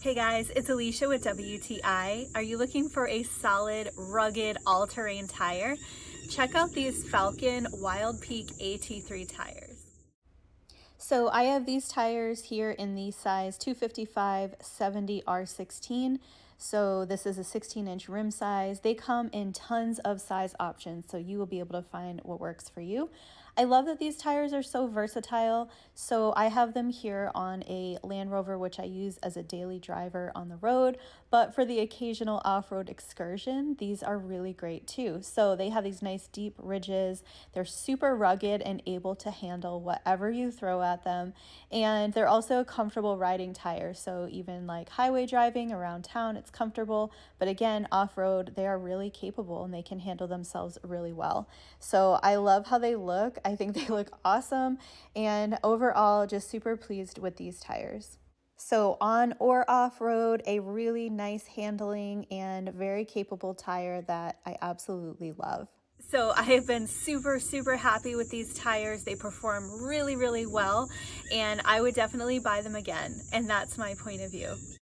Hey guys, it's Alicia with WTI. Are you looking for a solid, rugged, all-terrain tire? Check out these Falken Wildpeak AT3 tires. So I have these tires here in the size 255/70 R16. So this is a 16-inch rim size. They come in tons of size options, so you will be able to find what works for you. I love that these tires are so versatile. So I have them here on a Land Rover, which I use as a daily driver on the road. But for the occasional off-road excursion, these are really great too. So they have these nice deep ridges. They're super rugged and able to handle whatever you throw at them. And they're also a comfortable riding tire. So even like highway driving around town, it's comfortable. But again, off-road, they are really capable and they can handle themselves really well. So I love how they look. I think they look awesome. And overall, just super pleased with these tires. So on or off road, a really nice handling and very capable tire that I absolutely love. So I have been super happy with these tires. They perform really well, and I would definitely buy them again. And that's my point of view.